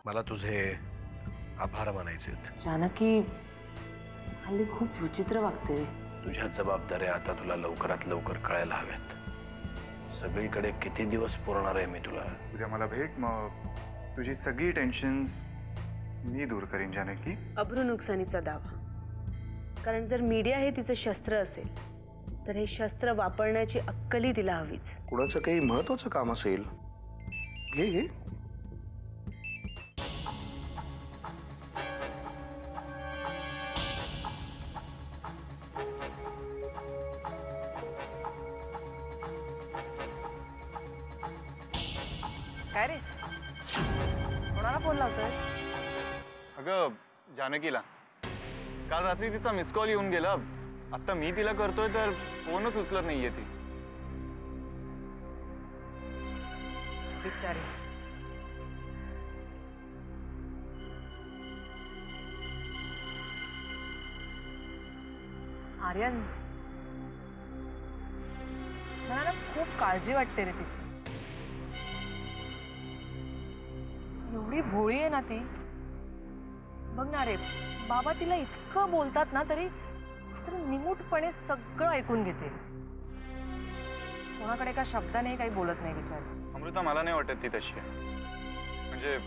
मला तुझे आभार मानायचे आहेत. जानकी हल्ली खूप विचित्र वागते. तुझ्या जबाबदाऱ्या आता तुला लवकरात लवकर कळायला हव्यात. सगळीकडे किती दिवस पुरणार आहे मी तुला. उद्या मला भेट, मग तुझी सगळी टेन्शन्स मी दूर करीन जानकी. अब्रू नुकसानीचा दावा. कारण जर मीडिया हे तिचं शस्त्र असेल तर हे शस्त्र वापरण्याची अक्कलही तिला हवीच. कुणाचं काही महत्वाचं काम असेल घे घे. काय रे, कोणाला फोन लावतोय? अगं जानकीला काल रात्री तिचा मिस कॉल येऊन गेला. आता मी तिला करतोय तर फोनच उचलत नाहीये ती. बिचारी. आर्यन, मला ना खूप काळजी वाटते रे तिची. एवढी भोळी आहे ना ती. बघ ना रे, बाबा तिला इतकं बोलतात ना तरी निमूटपणे सगळं ऐकून घेते. कोणाकडे एका शब्दाने काही बोलत नाही बिचारी. अमृता, मला नाही वाटत ती तशी आहे. म्हणजे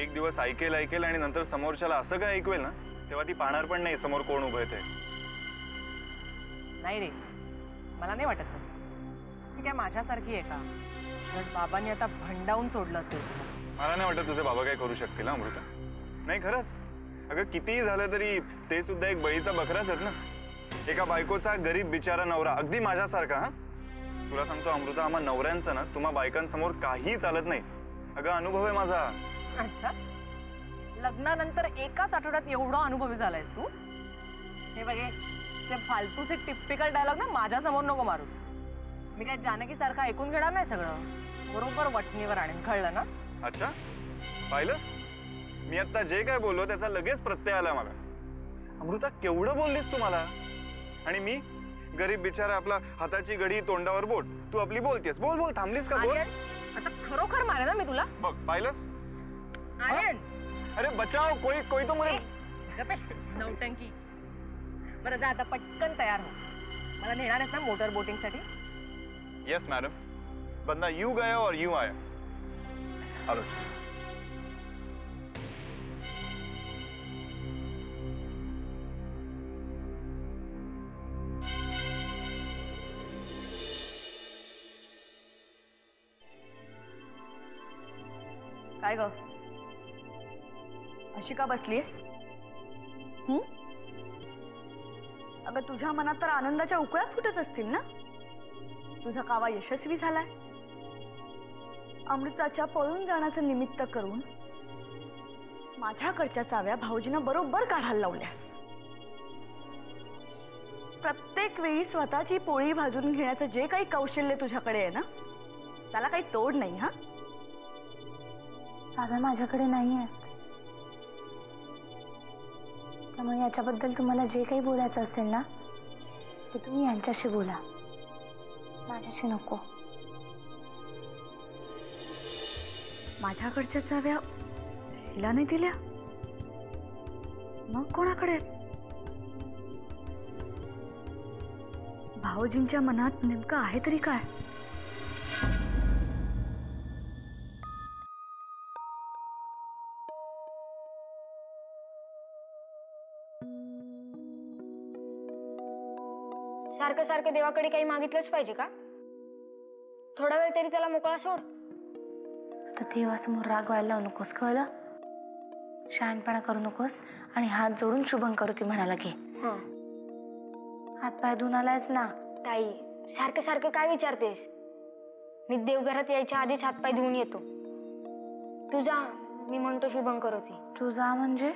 एक दिवस ऐकेल आणि नंतर समोरच्याला असं काय ऐकवेल ना, तेव्हा ती पाहणार पण नाही समोर कोण उभं आहे ते. नाही रे, मला नाही वाटत तसं. ती काय माझ्यासारखी आहे का? जर बाबांनी आता भंडावून सोडलं असेल. मला नाही वाटत तुझे बाबा काय करू शकतील अमृता. नाही खरंच. अगं कितीही झालं तरी ते सुद्धा एक बळीचा बकराच आहेत ना. एका बायकोचा गरीब बिचारा नवरा, अगदी माझ्यासारखा. हा, तुला सांगतो अमृता, आम्हा नवऱ्यांचं ना तुम्हा बायकांसमोर काही चालत नाही. अगं अनुभव आहे माझा. अच्छा, लग्नानंतर एकाच आठवड्यात एवढा अनुभवी झालायस तू? हे बघे, ते फालतूचे टिपिकल डायलॉग ना माझ्या समोर नको मारू. मी काय जानकी सारखं ऐकून घेणार नाही सगळं. बरोबर वटणीवर आणेन, कळलं ना? अच्छा, पाहिलं, मी आता जे काय बोललो त्याचा लगेच प्रत्यय आला मला. अमृता, केवढं बोललीस तू मला. आणि मी गरीब बिचारा, आपला हाताची घडी तोंडावर बोट, तू आपली बोलतेस. बोल बोल, थांबलीस का? बोल. आता खरोखर मारे ना मी तुला. बघ, पाहिलंस? आर्यन, अरे बचाओ, कोई तो मुझे. नौटंकी. बरं जा, आता पटकन तयार हो. मला नेणार आहेस ना मोटर बोटिंग साठी? Yes madam. बंदा यू गया और यू आया. आलोच. काय ग, अशी का बसलीस? अगं तुझ्या मनात तर आनंदाच्या उकळ्या फुटत असतील ना. तुझा कावा यशस्वी झालाय. अमृताच्या पळून जाण्याचं निमित्त करून माझ्याकडच्या चाव्या भाऊजींना बरोबर काढायला लावल्यास. प्रत्येक वेळी स्वतःची पोळी भाजून घेण्याचं जे काही कौशल्य तुझ्याकडे आहे ना, त्याला काही तोड नाही. हा, साधा माझ्याकडे नाही आहेत. त्यामुळे याच्याबद्दल तुम्हाला जे काही बोलायचं असेल ना, ते तुम्ही यांच्याशी बोला, माझ्याशी नको. माझ्याकडच्या चाव्या हिला नाही दिल्या, मग कोणाकडे? भाऊजींच्या मनात नेमकं आहे तरी काय? सारखं सारखं देवाकडे काही मागितलंच पाहिजे का? थोडा वेळ तरी त्याला मोकळा सोड. तर देवासमोर राग व्हायला लावू नकोस, कळलं? शहाणपणा करू नकोस आणि हात जोडून शुभम करुती म्हणाला घे. हात पाय धुवून आलायस ना? ताई, सारखं सारखं काय विचारतेस? मी देवघरात यायच्या आधीच हात पाय धुवून येतो. तू जा, मी म्हणतो शुभम करुती. तू जा म्हणजे?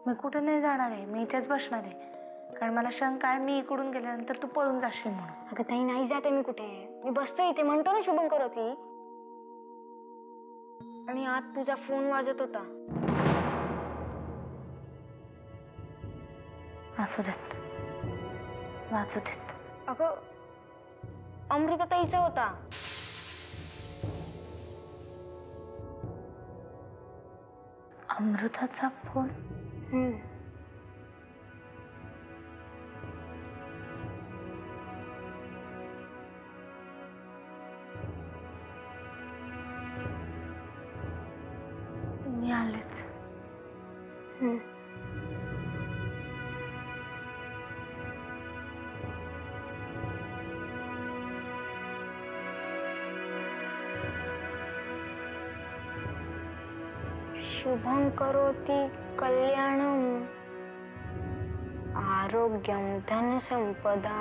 मी कुठे नाही जाणार आहे, मी इथेच बसणार आहे. कारण मला शंका आहे मी इकडून गेल्यानंतर तू पळून जाशील म्हणून. अगं ताई, नाही जाते मी कुठे. मी बसतो इथे, म्हणतो ना शुभम करुती. आणि आत तुझा फोन वाजत होता. वाजू देत, वाजू देत. अगं अमृताताईचा होता. अमृताचा फोन. मी आलेच. शुभं करोति कल्याणं आरोग्यं धनसंपदा.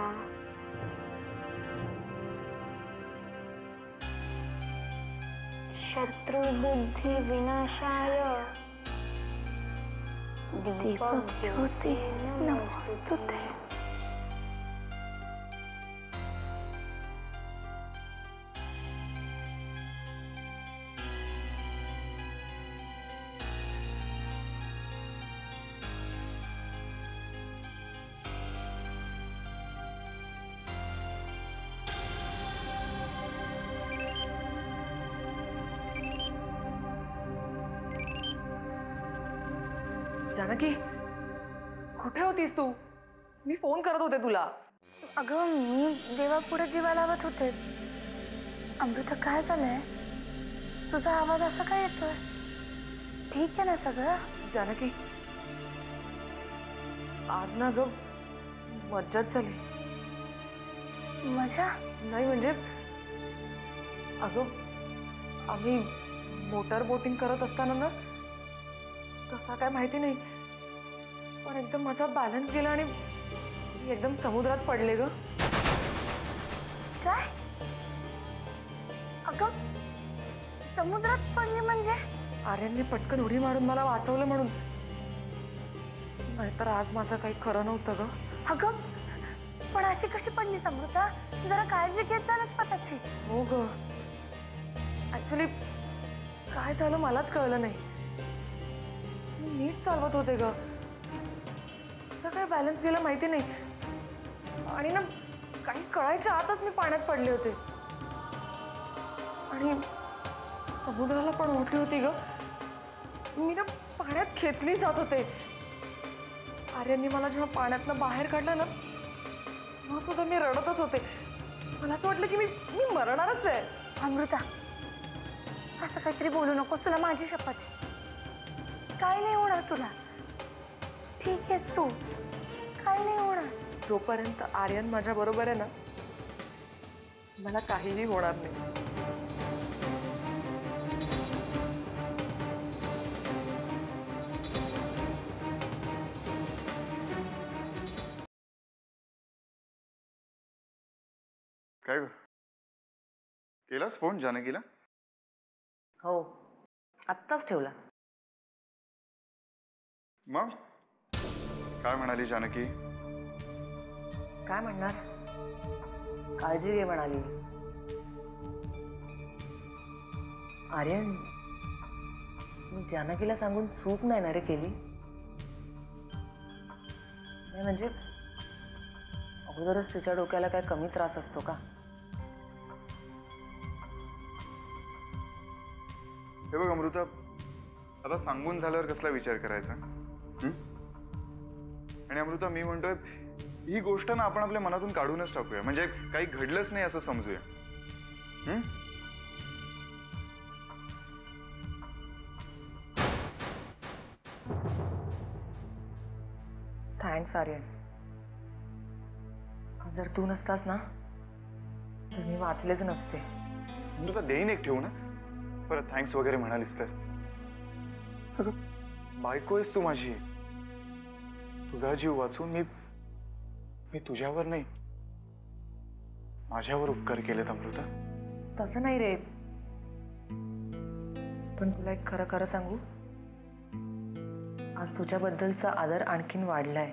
शत्रुबुद्धि विनाशाय दीपक ज्योति नमोस्तुते. जानकी, कुठे होतीस तू? मी फोन करत होते तुला. अगं मी देवापुढे दिवा लावत होते. अमृता काय झालंय? तुझा आवाज असा काय येतोय? ठीक आहे ना सगळं? जानकी, आज ना ग मज्जाच झाली. मजा? नाही म्हणजे अगं आम्ही मोटर बोटिंग करत असताना ना कसा काय माहिती नाही, पण एकदम माझा बॅलन्स गेला आणि मी एकदम समुद्रात पडले ग. काय? अगं समुद्रात पडली म्हणजे? आर्यनने पटकन उडी मारून मला वाचवलं म्हणून, नाहीतर आज माझं काही खरं नव्हतं ग. अगं पण अशी कशी पडली अमृता? जरा काळजी घेत जा ना स्वतःची. हो ग, ऍक्च्युली काय झालं मलाच कळलं नाही. मी नीट चालवत होते ग, कसं काय बॅलन्स गेला माहिती नाही, आणि ना काही कळायच्या आतच मी पाण्यात पडले होते आणि समुद्राला पण ओढली होती ग. मी ना पाण्यात खेचली जात होते. आर्यनने मला जेव्हा पाण्यातनं बाहेर काढलं ना तेव्हा सुद्धा मी रडतच होते. मला असं वाटलं की मी मरणारच आहे. अमृता असं काहीतरी बोलू नकोस, तुला माझी शपथ आहे. काय नाही होणार तुला. ठीक आहे तू, काय नाही होणार. जोपर्यंत आर्यन माझ्या बरोबर आहे ना मला काहीही होणार नाही. काय ग, केलास फोन जानकीला? हो, आत्ताच ठेवला. मग काय म्हणाली जानकी? काय म्हणणार, काळजी घे म्हणाली. आर्यन, मी जानकीला सांगून चूक नाही ना रे केली. नाही म्हणजे अगोदरच तिच्या डोक्याला काय कमी त्रास असतो का? हे बघ अमृता, आता सांगून झाल्यावर कसला विचार करायचा? आणि अमृता मी म्हणतोय ही गोष्ट ना आपण आपल्या मनातून काढूनच टाकूया, म्हणजे काही घडलंच नाही असं समजूया. थँक्स आर्यन. जर तू नसतास ना तर मी वाचलेच नसते. अमृता देईन एक ठेवू ना, परत थँक्स वगैरे म्हणालीस तर. अगं बायको आहेस तू माझी. तुझा जीव वाचून मी तुझ्यावर नाही माझ्यावर उपकार केलेत अमृता. तसं नाही रे, पण तुला एक खरं खरं सांगू, आज तुझ्याबद्दलचा आदर आणखीन वाढलाय.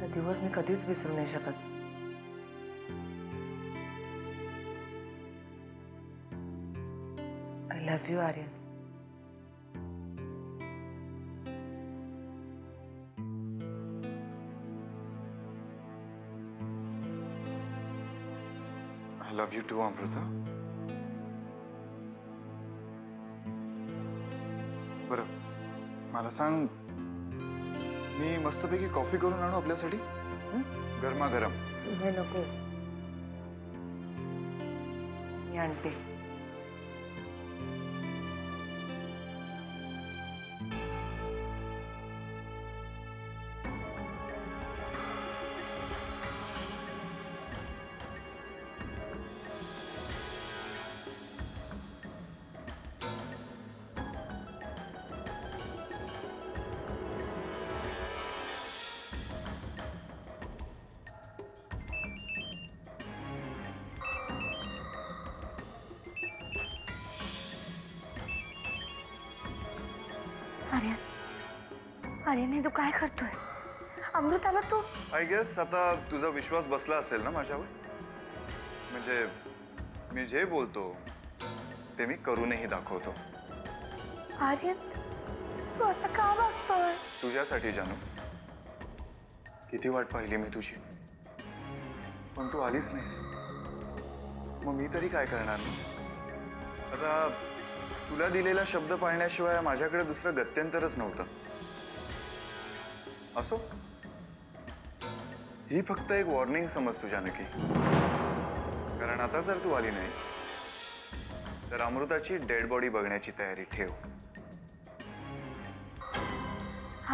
आजचा दिवस मी कधीच विसरू नाही शकत. I love you Aryan. I love you too, Amrita. बरं मला सांग, मी मस्तपैकी कॉफी करून आणू आपल्यासाठी? गरमागरम. हे नको, मी आणते. अरे नाही, तू काय करतोय? अमृताला तू आय गेस आता तुझा विश्वास बसला असेल ना माझ्यावर. म्हणजे मी जे बोलतो ते मी करूनही दाखवतो. आर्यन, तू असं का वागतोय? तुझ्यासाठी जानू. किती वाट पाहिली मी तुझी, पण तू आलीच नाहीस. मग मी तरी काय करणार ना? आता तुला दिलेला शब्द पाळण्याशिवाय माझ्याकडे दुसरं गत्यंतरच नव्हतं. असो, ही फक्त एक वॉर्निंग समज तुझ्या नक्की. कारण आता जर तू आली नाहीस तर अमृताची डेड बॉडी बघण्याची तयारी ठेव.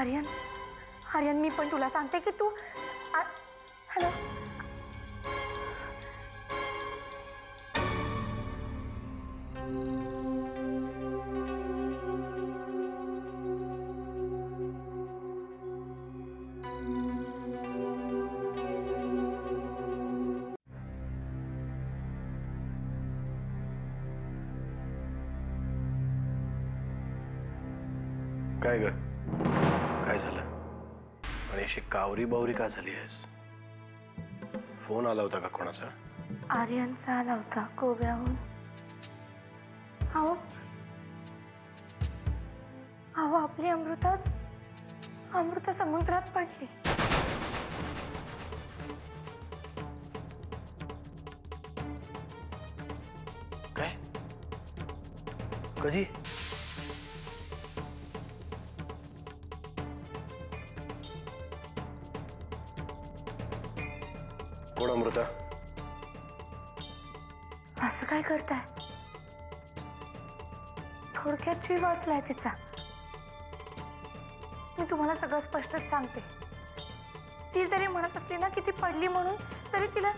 आर्यन, आर्यन, मी पण तुला सांगते की तू हॅलो. काय ग, काय झालं? आणि अशी कावरी बावरी का झाली आहेस? फोन आला होता का कोणाचा? आर्यनचा आला होता गोव्याहून. अहो अहो, आपली अमृता समुद्रात पडली. काय? कधी? कोण अमृता? असं काय करताय? थोडक्यात जीव वाचलाय तिचा. मी तुम्हाला सगळं स्पष्टच सांगते. ती जरी म्हणत असली ना की ती पडली म्हणून, तरी तिला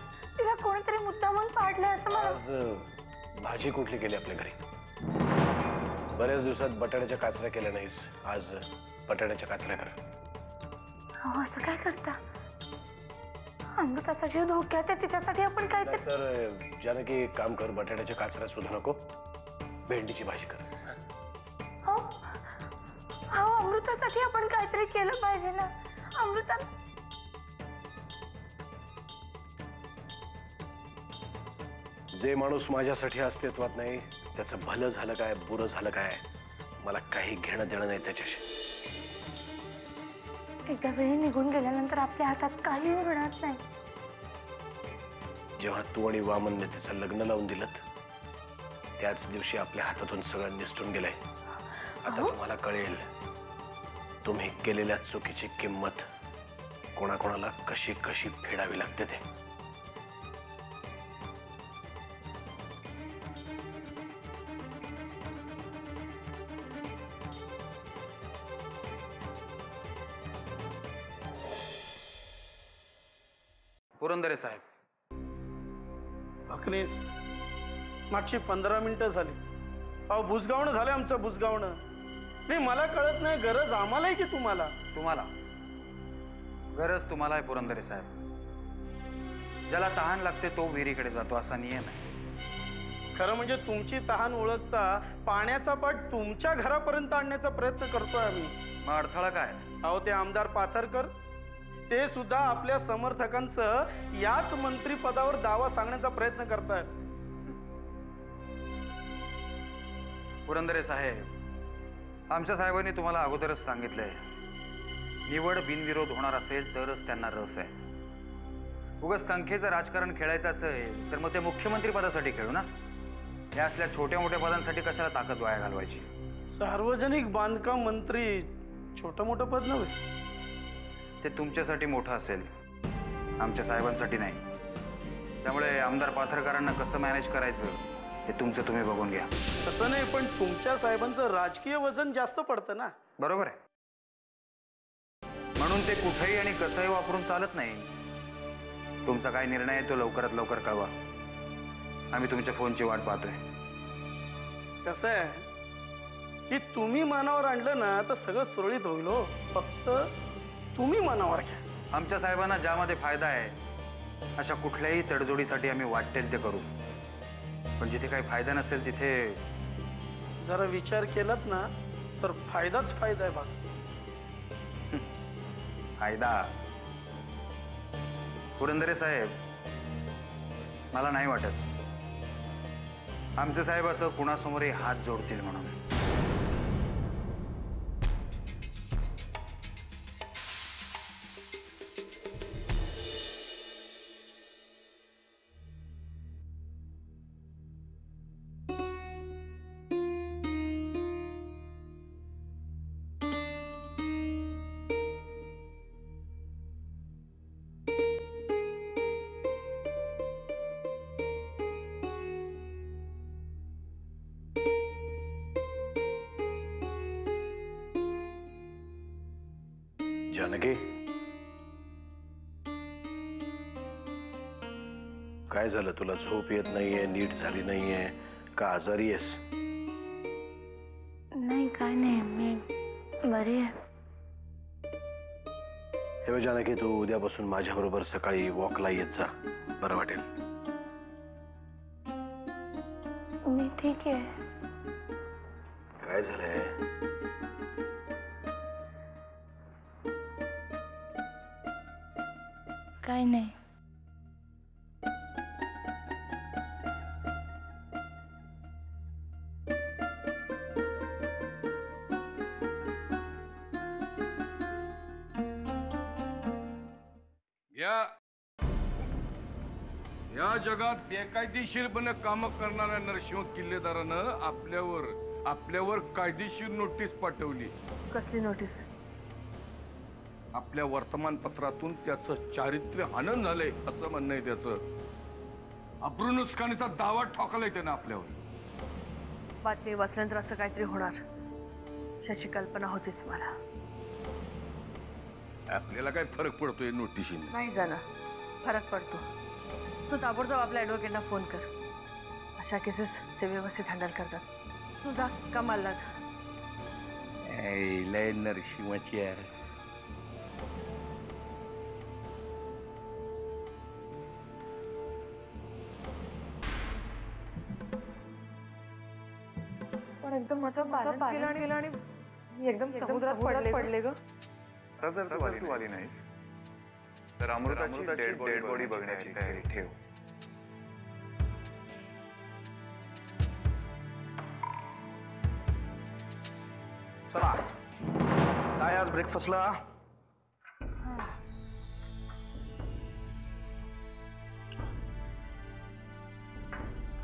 कोणीतरी मुद्दामून पाडलंय असं मला. आज भाजी कुठली केली आपल्या घरी? बऱ्याच दिवसात बटाट्याच्या काचऱ्या केल्या नाहीस, आज बटाट्याच्या काचऱ्या करा. अहो, असं काय करता? अमृताचा जीव धोक्यात आहे, तिच्यासाठी आपण काय तर जानकी एक काम कर, बटाट्याच्या काचऱ्या सुद्धा नको, भेंडीची भाजी कर. अहो, अमृतासाठी आपण काहीतरी केलं पाहिजे ना. अमृता जे माणूस माझ्यासाठी अस्तित्वात नाही त्याचं भलं झालं काय बुरं झालं काय मला काही घेणं देणं नाही त्याच्याशी. एकदा वेळ निघून गेल्यानंतर आपल्या हातात काही उरणार नाही. जेव्हा तू आणि वामनने तिचं लग्न लावून दिलं त्याच दिवशी आपल्या हातातून सगळं निसटून गेलंय. आता तुम्हाला कळेल तुम्ही केलेल्या चुकीची किंमत कोणाकोणाला कशी कशी फेडावी लागते ते. पुरंदरे साहेब, अखनीस मागची 15 मिनिटं झाली. अहो, बुजगावणं झालं आमचं, बुजगावणं. नाही, मला कळत नाही, गरज आम्हाला आहे की तुम्हाला? तुम्हाला गरज तुम्हाला आहे पुरंदरे साहेब. ज्याला तहान लागते तो विहिरीकडे जातो असा नियम आहे. खरं म्हणजे तुमची तहान ओळखता पाण्याचा पाट तुमच्या घरापर्यंत आणण्याचा प्रयत्न करतोय आम्ही. मग अडथळा काय? अहो, ते आमदार पाथरकर ते सुद्धा आपल्या समर्थकांसह याच मंत्रीपदावर दावा सांगण्याचा प्रयत्न करतायत. पुरंदरे साहेब, आमच्या साहेबांनी तुम्हाला अगोदरच सांगितलंय, निवड बिनविरोध होणार असेल तरच त्यांना रस आहे. उगाच संख्येचं राजकारण खेळायचं असेल तर मग ते मुख्यमंत्री पदासाठी खेळू ना. या असल्या छोट्या मोठ्या पदांसाठी कशाला ताकद वाया घालवायची. सार्वजनिक बांधकाम मंत्री छोटं मोठं पद नव्हे. ते तुमच्यासाठी मोठं असेल, आमच्या साहेबांसाठी नाही. त्यामुळे आमदार पाथरकरांना कसं मॅनेज करायचं हे तुमचं तुम्ही बघून घ्या. तसं नाही, पण तुमच्या साहेबांचं राजकीय वजन जास्त पडतं ना. बरोबर आहे. म्हणून ते कुठेही आणि कसंही वापरून चालत नाही. तुमचा काय निर्णय आहे तो लवकरात लवकर कळवा. आम्ही तुमच्या फोनची वाट पाहतोय. कसं आहे की तुम्ही मनावर आणलं ना तर सगळं सुरळीत होईल हो. फक्त तुम्ही मनावर घ्या. आमच्या साहेबांना ज्यामध्ये फायदा आहे अशा कुठल्याही तडजोडीसाठी आम्ही वाटेल ते करू. पण जिथे काही फायदा नसेल तिथे जरा विचार केलात ना तर फायदाच फायदा आहे बघ. फायदा? पुरंदरे साहेब, मला नाही वाटत आमचे साहेब असं कुणासमोरही हात जोडतील म्हणून. जानकी, काय झालं? तुला झोप येत नाहीये, नीट झाली नाहीये का आजारी आहेस? नाही, काय नाही, मी बरी आहे. हे बघ जानकी, तू उद्यापासून माझ्याबरोबर सकाळी वॉकला येत जा, बरं वाटेल. मी ठीक आहे. काय झालंय? काय नाही. या जगात बेकायदेशीरपणे काम करणाऱ्या नरसिंह किल्लेदारानं आपल्यावर कायदेशीर नोटीस पाठवली. कसली नोटीस? आपल्या वर्तमानपत्रातून त्याचं चारित्र्य हनन झालंय असं म्हणणं आहे त्याचं. अब्रुनुस्कानीचा दावा ठोकलाय त्यानं आपल्यावर. बातमी वाचल्यानंतर असं काहीतरी होणार याची कल्पना होतीच मला. आपल्याला काय फरक पडतोय नोटिशीने? नाही जाणं, फरक पडतो. तू ताबडतोब आपल्या ॲडव्होकेटला फोन कर. अशा केसेस ते व्यवस्थित हँडल करतात. तू जा कामाला लाग. लय नरसिंहाची आहे. पण एकदम माझा बॅलन्स गेला आणि मी एकदम समुद्रात पडले ग. जर तू आली नाहीस तर अमृताची डेड बॉडी बघण्याची तयारी ठेव. चला, काय आज ब्रेकफास्टला?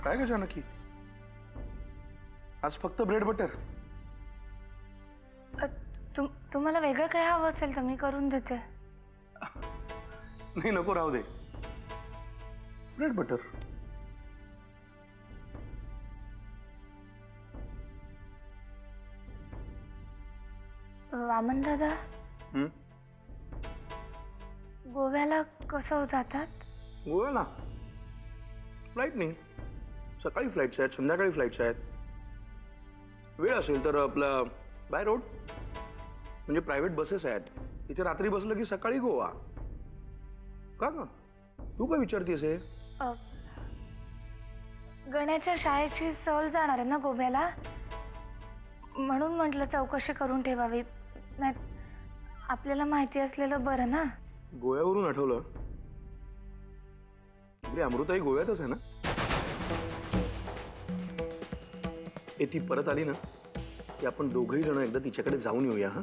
काय ग जानकी, आज फक्त ब्रेड बटर? तुम्हाला वेगळं काय हवं असेल तर मी करून देते. नाही, नको, राहू दे. Bread butter. वामन दादा, गोव्याला कसं जातात? गोव्याला फ्लाईट नाही. सकाळी फ्लाईट्स आहेत, संध्याकाळी फ्लाईट्स आहेत. वेळ असेल तर आपला बाय रोड म्हणजे प्रायव्हेट बसेस आहेत. इथे रात्री बसलं की सकाळी गोवा. का ग, तू काय विचारतेस हे? गण्याच्या शाळेची सहल जाणार आहे ना गोव्याला, म्हणून म्हटलं चौकशी करून ठेवावी. आपल्याला माहिती असलेलं बरं ना. गोव्यावरून आठवलं, अमृताई गोव्यातच आहे ना? ती परत आली ना की आपण दोघही जण एकदा तिच्याकडे जाऊन येऊया. हा,